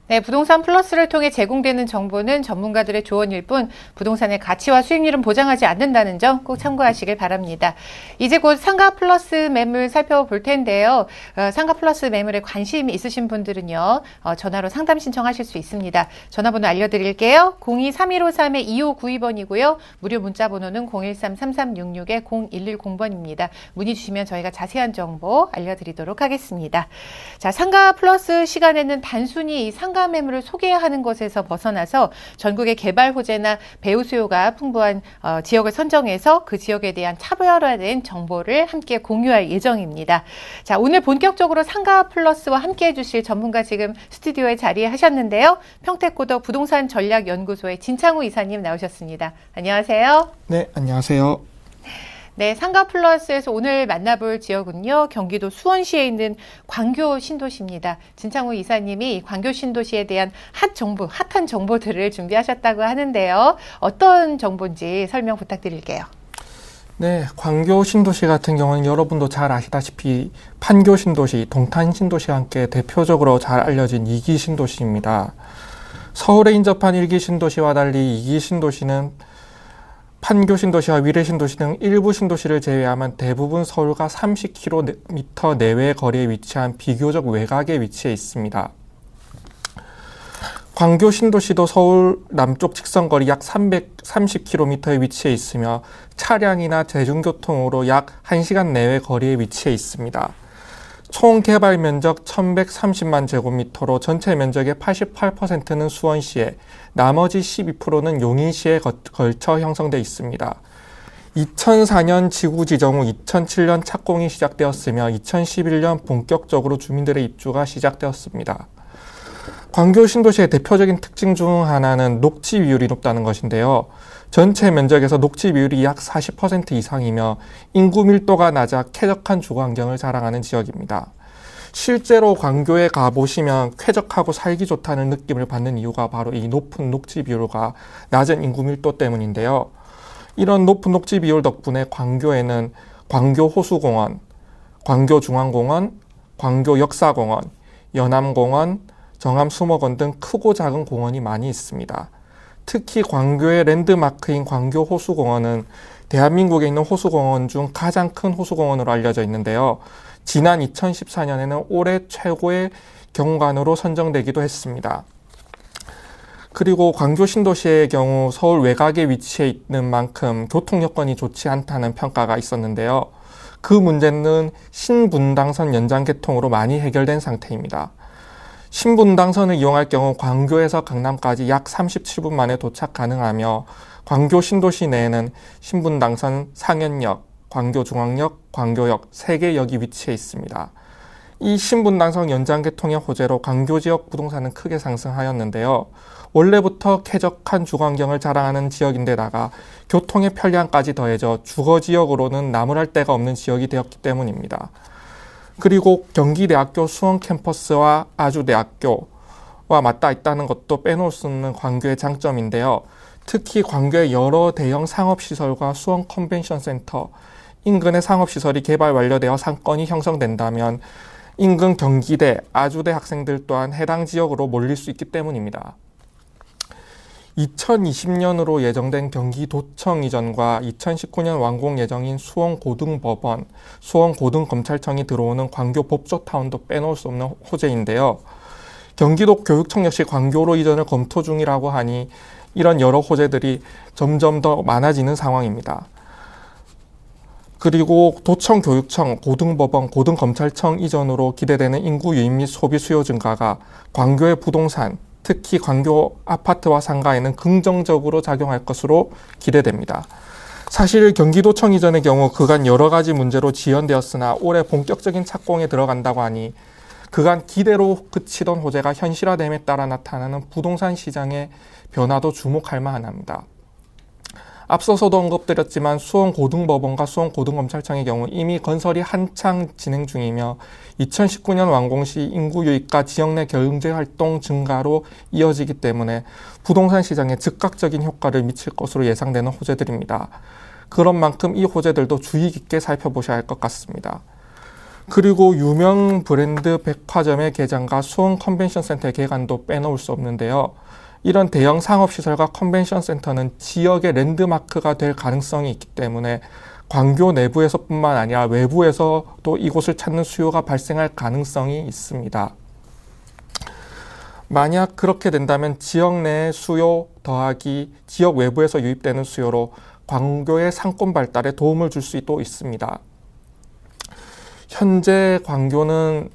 네, 부동산 플러스를 통해 제공되는 정보는 전문가들의 조언일 뿐 부동산의 가치와 수익률은 보장하지 않는다는 점 꼭 참고하시길 바랍니다. 이제 곧 상가 플러스 매물 살펴볼 텐데요. 상가 플러스 매물에 관심 있으신 분들은요. 전화로 상담 신청하실 수 있습니다. 전화번호 알려드릴게요. 02-3153-2592번이고요. 무료 문자 번호는 013-3366-0110번입니다. 문의 주시면 저희가 자세한 정보 알려드리도록 하겠습니다. 자, 상가 플러스 시간에는 단순히 이 상가 매물을 소개하는 것에서 벗어나서 전국의 개발 호재나 배우 수요가 풍부한 지역을 선정해서 그 지역에 대한 차별화된 정보를 함께 공유할 예정입니다. 자, 오늘 본격적으로 상가 플러스와 함께 해주실 전문가 지금 스튜디오에 자리하셨는데요. 평택고덕 부동산 전략연구소의 진창우 이사님 나오셨습니다. 안녕하세요. 네, 안녕하세요. 네, 상가 플러스에서 오늘 만나볼 지역은요, 경기도 수원시에 있는 광교 신도시입니다. 진창우 이사님이 광교 신도시에 대한 핫한 정보들을 준비하셨다고 하는데요. 어떤 정보인지 설명 부탁드릴게요. 네, 광교 신도시 같은 경우는 여러분도 잘 아시다시피 판교 신도시, 동탄 신도시와 함께 대표적으로 잘 알려진 2기 신도시입니다. 서울에 인접한 1기 신도시와 달리 2기 신도시는 판교 신도시와 위례 신도시 등 일부 신도시를 제외하면 대부분 서울과 30km 내외 거리에 위치한 비교적 외곽에 위치해 있습니다. 광교 신도시도 서울 남쪽 직선거리 약 330km에 위치해 있으며 차량이나 대중교통으로 약 1시간 내외 거리에 위치해 있습니다. 총 개발 면적 1130만 제곱미터로 전체 면적의 88%는 수원시에, 나머지 12%는 용인시에 걸쳐 형성되어 있습니다. 2004년 지구 지정 후 2007년 착공이 시작되었으며 2011년 본격적으로 주민들의 입주가 시작되었습니다. 광교 신도시의 대표적인 특징 중 하나는 녹지 비율이 높다는 것인데요. 전체 면적에서 녹지 비율이 약 40% 이상이며 인구 밀도가 낮아 쾌적한 주거 환경을 자랑하는 지역입니다. 실제로 광교에 가보시면 쾌적하고 살기 좋다는 느낌을 받는 이유가 바로 이 높은 녹지 비율과 낮은 인구 밀도 때문인데요. 이런 높은 녹지 비율 덕분에 광교에는 광교 호수공원, 광교 중앙공원, 광교 역사공원, 연암공원, 정암 수목원 등 크고 작은 공원이 많이 있습니다. 특히 광교의 랜드마크인 광교 호수공원은 대한민국에 있는 호수공원 중 가장 큰 호수공원으로 알려져 있는데요. 지난 2014년에는 올해 최고의 경관으로 선정되기도 했습니다. 그리고 광교 신도시의 경우 서울 외곽에 위치해 있는 만큼 교통 여건이 좋지 않다는 평가가 있었는데요. 그 문제는 신분당선 연장 개통으로 많이 해결된 상태입니다. 신분당선을 이용할 경우 광교에서 강남까지 약 37분 만에 도착 가능하며 광교 신도시 내에는 신분당선 상현역, 광교중앙역, 광교역 3개 역이 위치해 있습니다. 이 신분당선 연장 개통의 호재로 광교 지역 부동산은 크게 상승하였는데요. 원래부터 쾌적한 주거환경을 자랑하는 지역인데다가 교통의 편리함까지 더해져 주거지역으로는 나무랄 데가 없는 지역이 되었기 때문입니다. 그리고 경기대학교 수원 캠퍼스와 아주대학교와 맞닿아 있다는 것도 빼놓을 수 없는 광교의 장점인데요. 특히 광교의 여러 대형 상업시설과 수원 컨벤션센터, 인근의 상업시설이 개발 완료되어 상권이 형성된다면 인근 경기대, 아주대 학생들 또한 해당 지역으로 몰릴 수 있기 때문입니다. 2020년으로 예정된 경기도청 이전과 2019년 완공 예정인 수원고등법원, 수원고등검찰청이 들어오는 광교 법조타운도 빼놓을 수 없는 호재인데요. 경기도 교육청 역시 광교로 이전을 검토 중이라고 하니 이런 여러 호재들이 점점 더 많아지는 상황입니다. 그리고 도청, 교육청, 고등법원, 고등검찰청 이전으로 기대되는 인구 유입 및 소비 수요 증가가 광교의 부동산, 특히 광교 아파트와 상가에는 긍정적으로 작용할 것으로 기대됩니다. 사실 경기도청 이전의 경우 그간 여러 가지 문제로 지연되었으나 올해 본격적인 착공에 들어간다고 하니 그간 기대로 그치던 호재가 현실화됨에 따라 나타나는 부동산 시장의 변화도 주목할 만합니다. 앞서서도 언급드렸지만 수원고등법원과 수원고등검찰청의 경우 이미 건설이 한창 진행 중이며 2019년 완공 시 인구 유입과 지역 내 경제활동 증가로 이어지기 때문에 부동산 시장에 즉각적인 효과를 미칠 것으로 예상되는 호재들입니다. 그런 만큼 이 호재들도 주의 깊게 살펴보셔야 할 것 같습니다. 그리고 유명 브랜드 백화점의 개장과 수원 컨벤션센터의 개관도 빼놓을 수 없는데요. 이런 대형 상업시설과 컨벤션센터는 지역의 랜드마크가 될 가능성이 있기 때문에 광교 내부에서뿐만 아니라 외부에서도 이곳을 찾는 수요가 발생할 가능성이 있습니다. 만약 그렇게 된다면 지역 내 수요 더하기 지역 외부에서 유입되는 수요로 광교의 상권 발달에 도움을 줄 수도 있습니다. 현재 광교는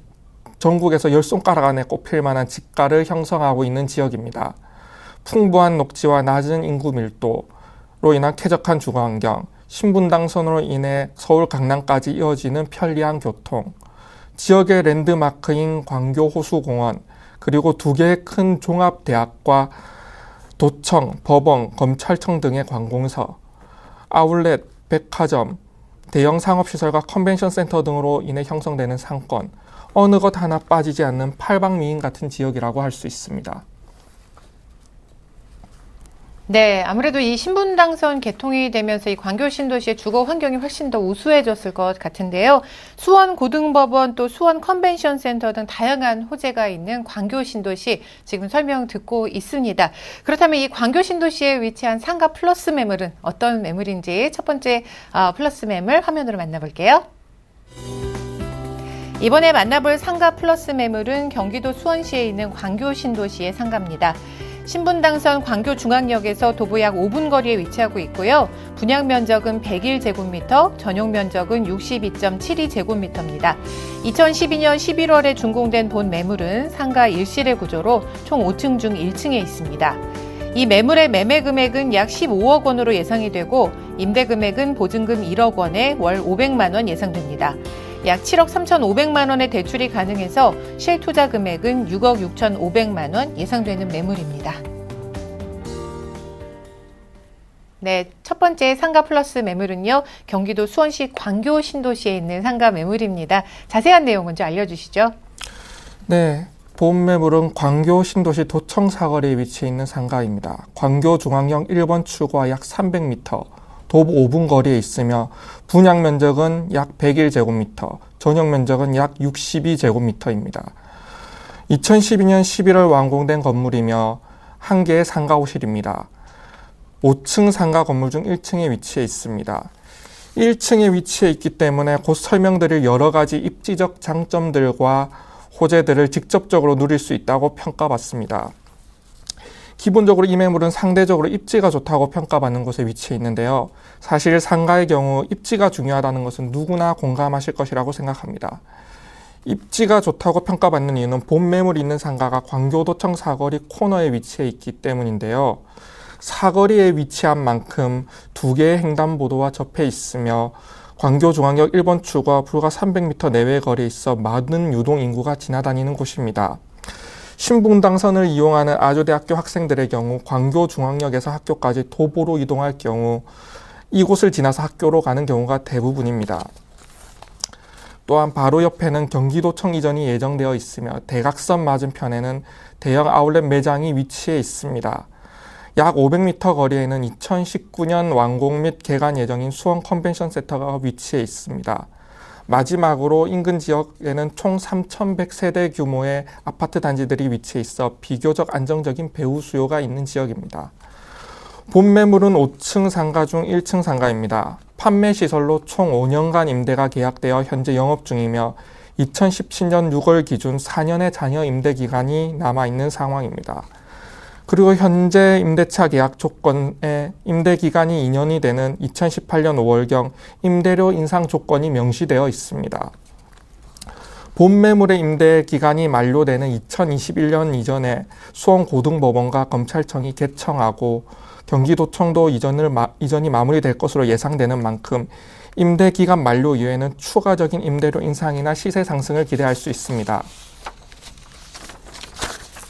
전국에서 10손가락 안에 꼽힐 만한 집가를 형성하고 있는 지역입니다. 풍부한 녹지와 낮은 인구 밀도로 인한 쾌적한 주거환경, 신분당선으로 인해 서울 강남까지 이어지는 편리한 교통, 지역의 랜드마크인 광교 호수공원, 그리고 2개의 큰 종합대학과 도청, 법원, 검찰청 등의 관공서, 아울렛, 백화점, 대형 상업시설과 컨벤션센터 등으로 인해 형성되는 상권, 어느 것 하나 빠지지 않는 팔방미인 같은 지역이라고 할 수 있습니다. 네, 아무래도 이 신분당선 개통이 되면서 이 광교 신도시의 주거 환경이 훨씬 더 우수해졌을 것 같은데요. 수원 고등법원 또 수원 컨벤션 센터 등 다양한 호재가 있는 광교 신도시 지금 설명 듣고 있습니다. 그렇다면 이 광교 신도시에 위치한 상가 플러스 매물은 어떤 매물인지 첫 번째 플러스 매물 화면으로 만나볼게요. 이번에 만나볼 상가 플러스 매물은 경기도 수원시에 있는 광교 신도시의 상가입니다. 신분당선 광교중앙역에서 도보 약 5분 거리에 위치하고 있고요. 분양 면적은 101제곱미터, 전용 면적은 62.72제곱미터입니다. 2012년 11월에 준공된 본 매물은 상가 1실의 구조로 총 5층 중 1층에 있습니다. 이 매물의 매매 금액은 약 15억 원으로 예상이 되고 임대 금액은 보증금 1억 원에 월 500만 원 예상됩니다. 약 7억 3,500만 원의 대출이 가능해서 실투자 금액은 6억 6,500만 원 예상되는 매물입니다. 네, 첫 번째 상가 플러스 매물은요. 경기도 수원시 광교 신도시에 있는 상가 매물입니다. 자세한 내용은 좀 알려주시죠. 네, 본 매물은 광교 신도시 도청 사거리에 위치해 있는 상가입니다. 광교 중앙역 1번 출구와 약 300m, 도보 5분 거리에 있으며 분양 면적은 약 101제곱미터, 전용 면적은 약 62제곱미터입니다. 2012년 11월 완공된 건물이며 한 개의 상가호실입니다. 5층 상가 건물 중 1층에 위치해 있습니다. 1층에 위치해 있기 때문에 곧 설명드릴 여러 가지 입지적 장점들과 호재들을 직접적으로 누릴 수 있다고 평가받습니다. 기본적으로 이 매물은 상대적으로 입지가 좋다고 평가받는 곳에 위치해 있는데요. 사실 상가의 경우 입지가 중요하다는 것은 누구나 공감하실 것이라고 생각합니다. 입지가 좋다고 평가받는 이유는 본 매물이 있는 상가가 광교도청 사거리 코너에 위치해 있기 때문인데요. 사거리에 위치한 만큼 두 개의 횡단보도와 접해 있으며 광교중앙역 1번 출구와 불과 300m 내외 거리에 있어 많은 유동 인구가 지나다니는 곳입니다. 신분당선을 이용하는 아주대학교 학생들의 경우 광교중앙역에서 학교까지 도보로 이동할 경우 이곳을 지나서 학교로 가는 경우가 대부분입니다. 또한 바로 옆에는 경기도청 이전이 예정되어 있으며 대각선 맞은편에는 대형 아울렛 매장이 위치해 있습니다. 약 500m 거리에는 2019년 완공 및 개관 예정인 수원 컨벤션 센터가 위치해 있습니다. 마지막으로 인근 지역에는 총 3,100세대 규모의 아파트 단지들이 위치해 있어 비교적 안정적인 배후 수요가 있는 지역입니다. 본 매물은 5층 상가 중 1층 상가입니다. 판매 시설로 총 5년간 임대가 계약되어 현재 영업 중이며 2017년 6월 기준 4년의 잔여 임대 기간이 남아있는 상황입니다. 그리고 현재 임대차 계약 조건에 임대 기간이 2년이 되는 2018년 5월경 임대료 인상 조건이 명시되어 있습니다. 본 매물의 임대 기간이 만료되는 2021년 이전에 수원고등법원과 검찰청이 개청하고 경기도청도 이전이 마무리될 것으로 예상되는 만큼 임대 기간 만료 이후에는 추가적인 임대료 인상이나 시세 상승을 기대할 수 있습니다.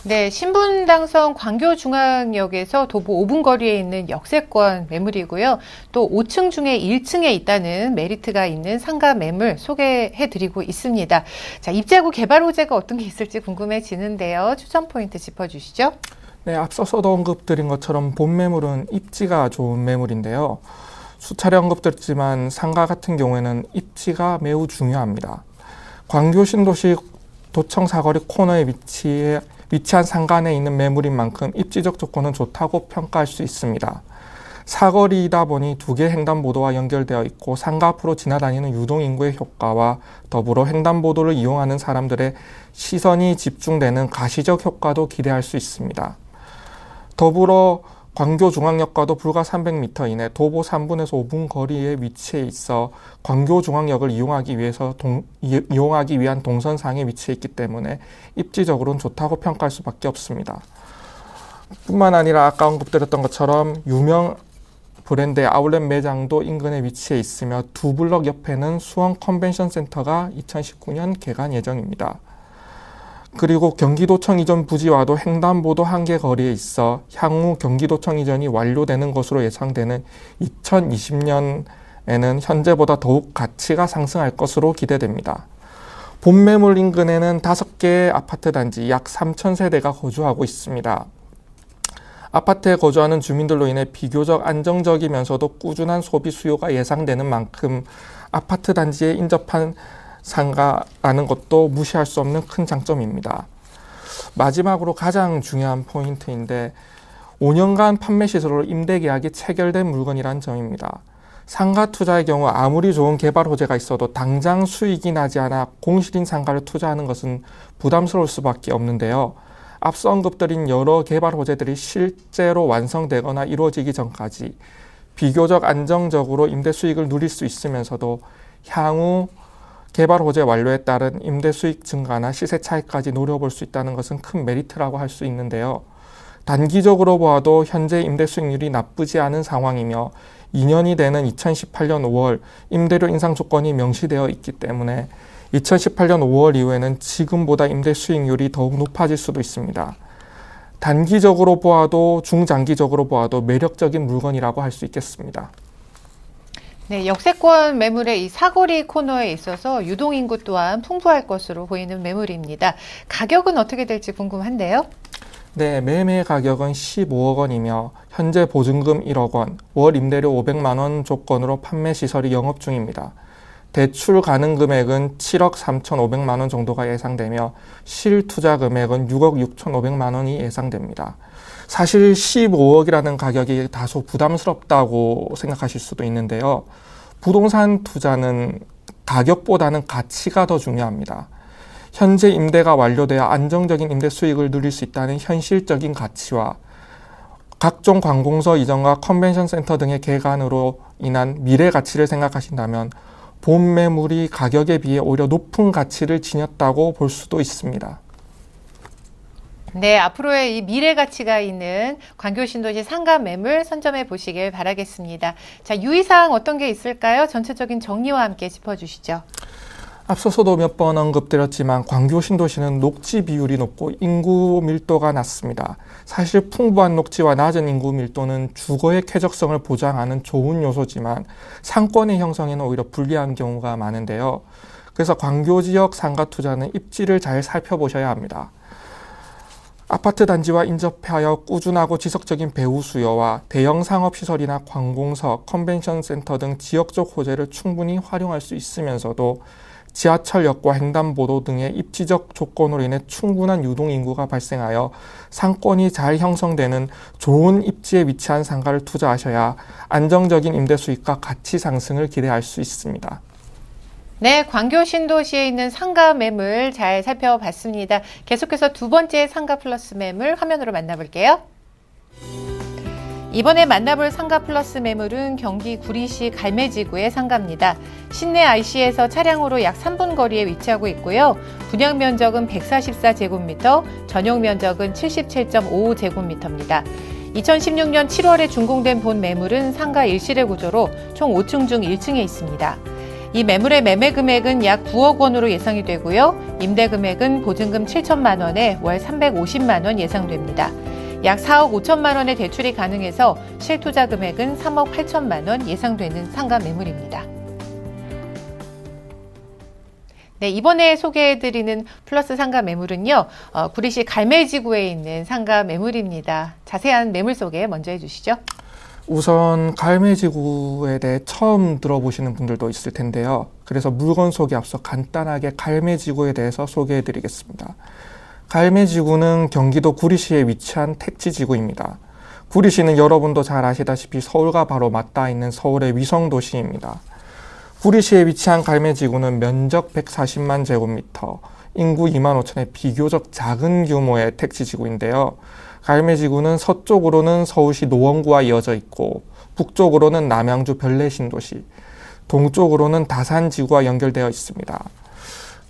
네, 신분당선 광교중앙역에서 도보 5분 거리에 있는 역세권 매물이고요. 또 5층 중에 1층에 있다는 메리트가 있는 상가 매물 소개해드리고 있습니다. 자, 입지하고 개발 호재가 어떤 게 있을지 궁금해지는데요. 추천 포인트 짚어주시죠. 네, 앞서서도 언급드린 것처럼 본 매물은 입지가 좋은 매물인데요. 수차례 언급드렸지만 상가 같은 경우에는 입지가 매우 중요합니다. 광교 신도시 도청 사거리 코너에 위치한 상가 내에 있는 매물인 만큼 입지적 조건은 좋다고 평가할 수 있습니다. 사거리이다 보니 두 개의 횡단보도와 연결되어 있고 상가 앞으로 지나다니는 유동인구의 효과와 더불어 횡단보도를 이용하는 사람들의 시선이 집중되는 가시적 효과도 기대할 수 있습니다. 더불어 광교중앙역과도 불과 300m 이내 도보 3분에서 5분 거리에 위치해 있어 광교중앙역을 이용하기 위한 동선상에 위치해 있기 때문에 입지적으로는 좋다고 평가할 수밖에 없습니다. 뿐만 아니라 아까 언급드렸던 것처럼 유명 브랜드의 아울렛 매장도 인근에 위치해 있으며 두 블럭 옆에는 수원 컨벤션 센터가 2019년 개관 예정입니다. 그리고 경기도청 이전 부지와도 횡단보도 1개 거리에 있어 향후 경기도청 이전이 완료되는 것으로 예상되는 2020년에는 현재보다 더욱 가치가 상승할 것으로 기대됩니다. 본 매물 인근에는 5개의 아파트 단지 약 3,000세대가 거주하고 있습니다. 아파트에 거주하는 주민들로 인해 비교적 안정적이면서도 꾸준한 소비 수요가 예상되는 만큼 아파트 단지에 인접한 상가라는 것도 무시할 수 없는 큰 장점입니다. 마지막으로 가장 중요한 포인트인데 5년간 판매 시설로 임대 계약이 체결된 물건이란 점입니다. 상가 투자의 경우 아무리 좋은 개발 호재가 있어도 당장 수익이 나지 않아 공실인 상가를 투자하는 것은 부담스러울 수밖에 없는데요. 앞서 언급드린 여러 개발 호재들이 실제로 완성되거나 이루어지기 전까지 비교적 안정적으로 임대 수익을 누릴 수 있으면서도 향후 개발 호재 완료에 따른 임대 수익 증가나 시세 차익까지 노려볼 수 있다는 것은 큰 메리트라고 할 수 있는데요. 단기적으로 보아도 현재 임대 수익률이 나쁘지 않은 상황이며 2년이 되는 2018년 5월 임대료 인상 조건이 명시되어 있기 때문에 2018년 5월 이후에는 지금보다 임대 수익률이 더욱 높아질 수도 있습니다. 단기적으로 보아도 중장기적으로 보아도 매력적인 물건이라고 할 수 있겠습니다. 네, 역세권 매물의 이 사거리 코너에 있어서 유동인구 또한 풍부할 것으로 보이는 매물입니다. 가격은 어떻게 될지 궁금한데요. 네, 매매 가격은 15억 원이며 현재 보증금 1억 원, 월 임대료 500만 원 조건으로 판매 시설이 영업 중입니다. 대출 가능 금액은 7억 3,500만 원 정도가 예상되며 실투자 금액은 6억 6,500만 원이 예상됩니다. 사실 15억이라는 가격이 다소 부담스럽다고 생각하실 수도 있는데요. 부동산 투자는 가격보다는 가치가 더 중요합니다. 현재 임대가 완료되어 안정적인 임대 수익을 누릴 수 있다는 현실적인 가치와 각종 관공서 이전과 컨벤션 센터 등의 개관으로 인한 미래 가치를 생각하신다면 본 매물이 가격에 비해 오히려 높은 가치를 지녔다고 볼 수도 있습니다. 네, 앞으로의 이 미래 가치가 있는 광교 신도시 상가 매물 선점해 보시길 바라겠습니다. 자, 유의사항 어떤 게 있을까요? 전체적인 정리와 함께 짚어주시죠. 앞서서도 몇 번 언급드렸지만 광교 신도시는 녹지 비율이 높고 인구 밀도가 낮습니다. 사실 풍부한 녹지와 낮은 인구 밀도는 주거의 쾌적성을 보장하는 좋은 요소지만 상권의 형성에는 오히려 불리한 경우가 많은데요. 그래서 광교 지역 상가 투자는 입지를 잘 살펴보셔야 합니다. 아파트 단지와 인접하여 꾸준하고 지속적인 배후 수요와 대형 상업시설이나 관공서, 컨벤션 센터 등 지역적 호재를 충분히 활용할 수 있으면서도 지하철역과 횡단보도 등의 입지적 조건으로 인해 충분한 유동인구가 발생하여 상권이 잘 형성되는 좋은 입지에 위치한 상가를 투자하셔야 안정적인 임대 수익과 가치 상승을 기대할 수 있습니다. 네, 광교 신도시에 있는 상가 매물 잘 살펴봤습니다. 계속해서 두 번째 상가 플러스 매물 화면으로 만나볼게요. 이번에 만나볼 상가 플러스 매물은 경기 구리시 갈매지구의 상가입니다. 시내 IC에서 차량으로 약 3분 거리에 위치하고 있고요. 분양 면적은 144제곱미터, 전용 면적은 77.55제곱미터입니다. 2016년 7월에 준공된 본 매물은 상가 1실의 구조로 총 5층 중 1층에 있습니다. 이 매물의 매매 금액은 약 9억 원으로 예상이 되고요. 임대 금액은 보증금 7천만 원에 월 350만 원 예상됩니다. 약 4억 5천만 원의 대출이 가능해서 실투자 금액은 3억 8천만 원 예상되는 상가 매물입니다. 네, 이번에 소개해드리는 플러스 상가 매물은요, 구리시 갈매지구에 있는 상가 매물입니다. 자세한 매물 소개 먼저 해주시죠. 우선 갈매지구에 대해 처음 들어보시는 분들도 있을 텐데요. 그래서 물건 소개 앞서 간단하게 갈매지구에 대해서 소개해드리겠습니다. 갈매지구는 경기도 구리시에 위치한 택지지구입니다. 구리시는 여러분도 잘 아시다시피 서울과 바로 맞닿아 있는 서울의 위성도시입니다. 구리시에 위치한 갈매지구는 면적 140만 제곱미터, 인구 2만 5천의 비교적 작은 규모의 택지지구인데요. 갈매지구는 서쪽으로는 서울시 노원구와 이어져 있고 북쪽으로는 남양주 별내신도시, 동쪽으로는 다산지구와 연결되어 있습니다.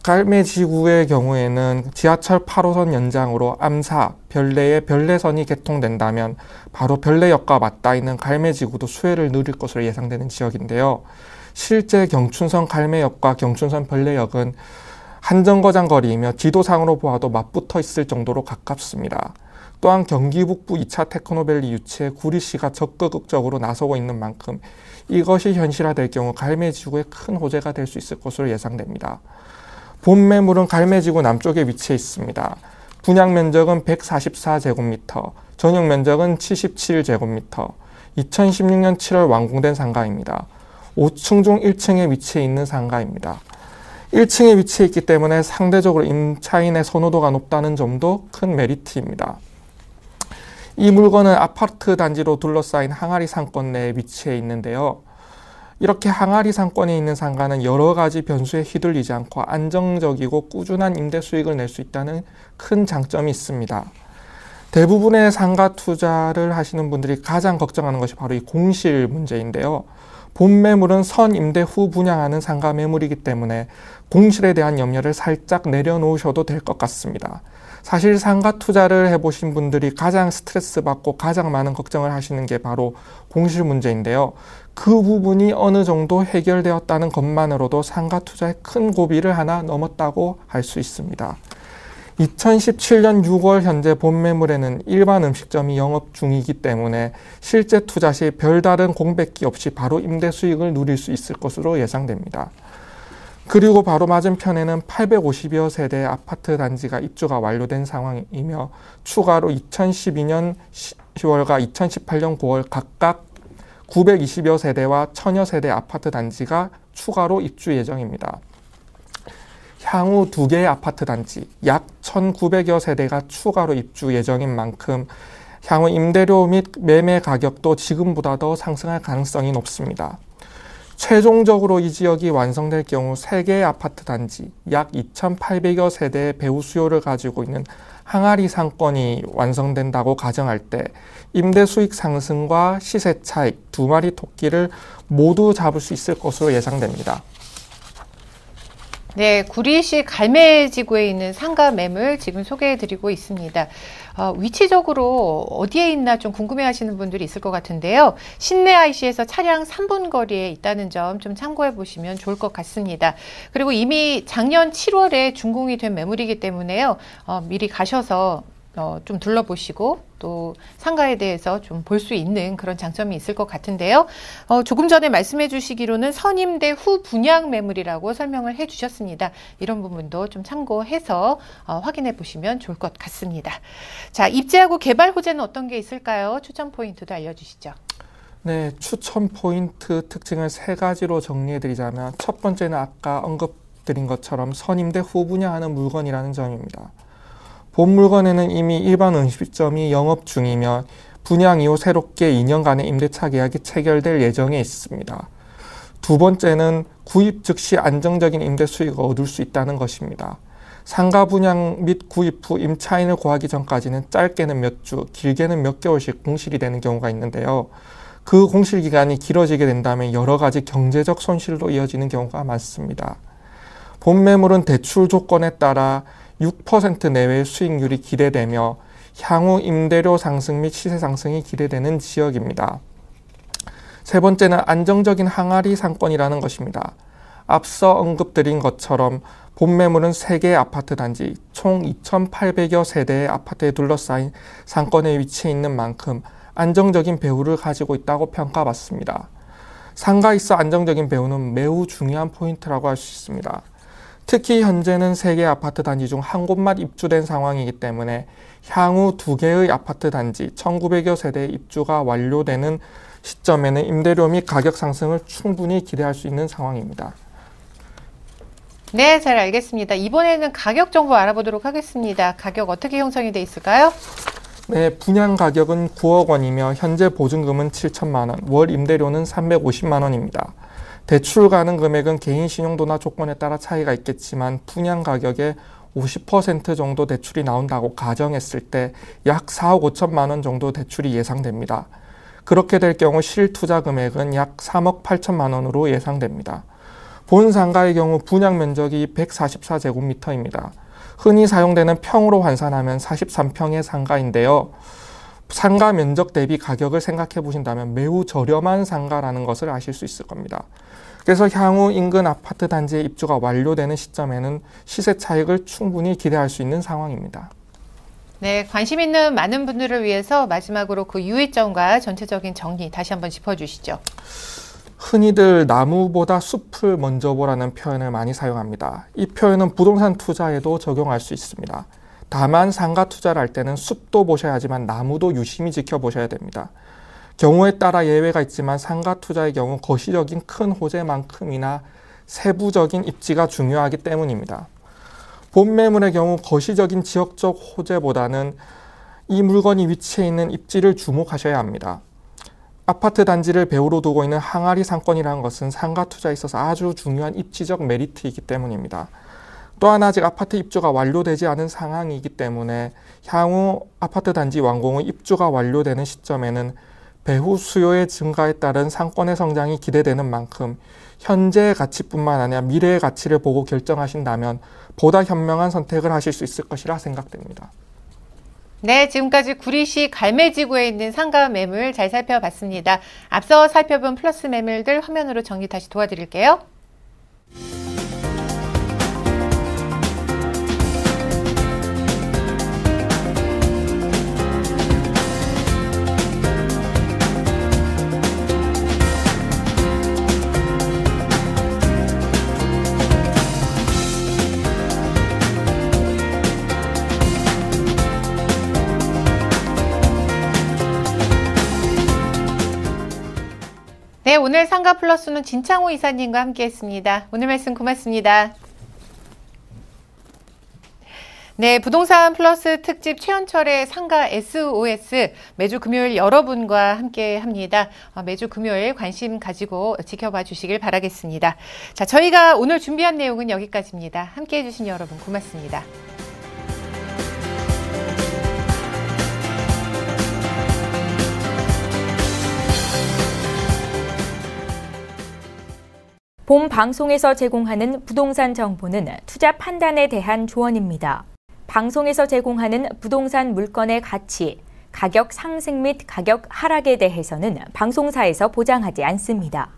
갈매지구의 경우에는 지하철 8호선 연장으로 암사, 별내의 별내선이 개통된다면 바로 별내역과 맞닿아 있는 갈매지구도 수혜를 누릴 것으로 예상되는 지역인데요. 실제 경춘선 갈매역과 경춘선 별내역은 한정거장 거리이며 지도상으로 보아도 맞붙어 있을 정도로 가깝습니다. 또한 경기 북부 2차 테크노밸리 유치에 구리시가 적극적으로 나서고 있는 만큼 이것이 현실화될 경우 갈매지구에 큰 호재가 될 수 있을 것으로 예상됩니다. 본 매물은 갈매지구 남쪽에 위치해 있습니다. 분양 면적은 144제곱미터, 전용 면적은 77제곱미터, 2016년 7월 완공된 상가입니다. 5층 중 1층에 위치해 있는 상가입니다. 1층에 위치해 있기 때문에 상대적으로 임차인의 선호도가 높다는 점도 큰 메리트입니다. 이 물건은 아파트 단지로 둘러싸인 항아리 상권 내에 위치해 있는데요. 이렇게 항아리 상권에 있는 상가는 여러 가지 변수에 휘둘리지 않고 안정적이고 꾸준한 임대 수익을 낼 수 있다는 큰 장점이 있습니다. 대부분의 상가 투자를 하시는 분들이 가장 걱정하는 것이 바로 이 공실 문제인데요. 본 매물은 선 임대 후 분양하는 상가 매물이기 때문에 공실에 대한 염려를 살짝 내려놓으셔도 될 것 같습니다. 사실 상가 투자를 해보신 분들이 가장 스트레스 받고 가장 많은 걱정을 하시는 게 바로 공실 문제인데요. 그 부분이 어느 정도 해결되었다는 것만으로도 상가 투자의 큰 고비를 하나 넘었다고 할 수 있습니다. 2017년 6월 현재 본 매물에는 일반 음식점이 영업 중이기 때문에 실제 투자 시 별다른 공백기 없이 바로 임대 수익을 누릴 수 있을 것으로 예상됩니다. 그리고 바로 맞은편에는 850여 세대의 아파트 단지가 입주가 완료된 상황이며 추가로 2012년 10월과 2018년 9월 각각 920여 세대와 1000여 세대 아파트 단지가 추가로 입주 예정입니다. 향후 2개의 아파트 단지, 약 1900여 세대가 추가로 입주 예정인 만큼 향후 임대료 및 매매 가격도 지금보다 더 상승할 가능성이 높습니다. 최종적으로 이 지역이 완성될 경우 3개의 아파트 단지, 약 2800여 세대의 배후 수요를 가지고 있는 항아리 상권이 완성된다고 가정할 때 임대 수익 상승과 시세 차익, 2마리 토끼를 모두 잡을 수 있을 것으로 예상됩니다. 네, 구리시 갈매지구에 있는 상가 매물 지금 소개해드리고 있습니다. 위치적으로 어디에 있나 좀 궁금해하시는 분들이 있을 것 같은데요. 신내 IC에서 차량 3분 거리에 있다는 점 좀 참고해 보시면 좋을 것 같습니다. 그리고 이미 작년 7월에 준공이 된 매물이기 때문에요. 미리 가셔서 좀 둘러보시고 또 상가에 대해서 좀 볼 수 있는 그런 장점이 있을 것 같은데요. 조금 전에 말씀해 주시기로는 선임대 후 분양 매물이라고 설명을 해 주셨습니다. 이런 부분도 좀 참고해서 확인해 보시면 좋을 것 같습니다. 자, 입지하고 개발 호재는 어떤 게 있을까요? 추천 포인트도 알려주시죠. 네, 추천 포인트 특징을 3가지로 정리해 드리자면 첫 번째는 아까 언급드린 것처럼 선임대 후 분양하는 물건이라는 점입니다. 본 물건에는 이미 일반 음식점이 영업 중이며 분양 이후 새롭게 2년간의 임대차 계약이 체결될 예정에 있습니다. 두 번째는 구입 즉시 안정적인 임대 수익을 얻을 수 있다는 것입니다. 상가 분양 및 구입 후 임차인을 구하기 전까지는 짧게는 몇 주, 길게는 몇 개월씩 공실이 되는 경우가 있는데요. 그 공실 기간이 길어지게 된다면 여러 가지 경제적 손실도 이어지는 경우가 많습니다. 본 매물은 대출 조건에 따라 6% 내외의 수익률이 기대되며 향후 임대료 상승 및 시세 상승이 기대되는 지역입니다. 세 번째는 안정적인 항아리 상권이라는 것입니다. 앞서 언급드린 것처럼 본 매물은 3개의 아파트 단지, 총 2,800여 세대의 아파트에 둘러싸인 상권에 위치해 있는 만큼 안정적인 배후를 가지고 있다고 평가받습니다. 상가에 있어 안정적인 배후는 매우 중요한 포인트라고 할 수 있습니다. 특히 현재는 3개의 아파트 단지 중 한 곳만 입주된 상황이기 때문에 향후 2개의 아파트 단지 1900여 세대의 입주가 완료되는 시점에는 임대료 및 가격 상승을 충분히 기대할 수 있는 상황입니다. 네, 잘 알겠습니다. 이번에는 가격 정보 알아보도록 하겠습니다. 가격 어떻게 형성이 돼 있을까요? 네, 분양 가격은 9억 원이며 현재 보증금은 7천만 원, 월 임대료는 350만 원입니다. 대출 가능 금액은 개인 신용도나 조건에 따라 차이가 있겠지만 분양 가격의 50% 정도 대출이 나온다고 가정했을 때 약 4억 5천만 원 정도 대출이 예상됩니다. 그렇게 될 경우 실투자 금액은 약 3억 8천만 원으로 예상됩니다. 본 상가의 경우 분양 면적이 144제곱미터입니다. 흔히 사용되는 평으로 환산하면 43평의 상가인데요. 상가 면적 대비 가격을 생각해 보신다면 매우 저렴한 상가라는 것을 아실 수 있을 겁니다. 그래서 향후 인근 아파트 단지의 입주가 완료되는 시점에는 시세 차익을 충분히 기대할 수 있는 상황입니다. 네, 관심 있는 많은 분들을 위해서 마지막으로 그 유의점과 전체적인 정리 다시 한번 짚어주시죠. 흔히들 나무보다 숲을 먼저 보라는 표현을 많이 사용합니다. 이 표현은 부동산 투자에도 적용할 수 있습니다. 다만 상가 투자를 할 때는 숲도 보셔야 하지만 나무도 유심히 지켜보셔야 됩니다. 경우에 따라 예외가 있지만 상가 투자의 경우 거시적인 큰 호재만큼이나 세부적인 입지가 중요하기 때문입니다. 본 매물의 경우 거시적인 지역적 호재보다는 이 물건이 위치해 있는 입지를 주목하셔야 합니다. 아파트 단지를 배후로 두고 있는 항아리 상권이라는 것은 상가 투자에 있어서 아주 중요한 입지적 메리트이기 때문입니다. 또한 아직 아파트 입주가 완료되지 않은 상황이기 때문에 향후 아파트 단지 완공 후 입주가 완료되는 시점에는 배후 수요의 증가에 따른 상권의 성장이 기대되는 만큼 현재의 가치뿐만 아니라 미래의 가치를 보고 결정하신다면 보다 현명한 선택을 하실 수 있을 것이라 생각됩니다. 네, 지금까지 구리시 갈매지구에 있는 상가 매물 잘 살펴봤습니다. 앞서 살펴본 플러스 매물들 화면으로 정리 다시 도와드릴게요. 오늘 상가 플러스는 진창호 이사님과 함께했습니다. 오늘 말씀 고맙습니다. 네, 부동산 플러스 특집 최현철의 상가 SOS 매주 금요일 여러분과 함께 합니다. 매주 금요일 관심 가지고 지켜봐 주시길 바라겠습니다. 자, 저희가 오늘 준비한 내용은 여기까지입니다. 함께 해주신 여러분 고맙습니다. 본 방송에서 제공하는 부동산 정보는 투자 판단에 대한 조언입니다. 방송에서 제공하는 부동산 물건의 가치, 가격 상승 및 가격 하락에 대해서는 방송사에서 보장하지 않습니다.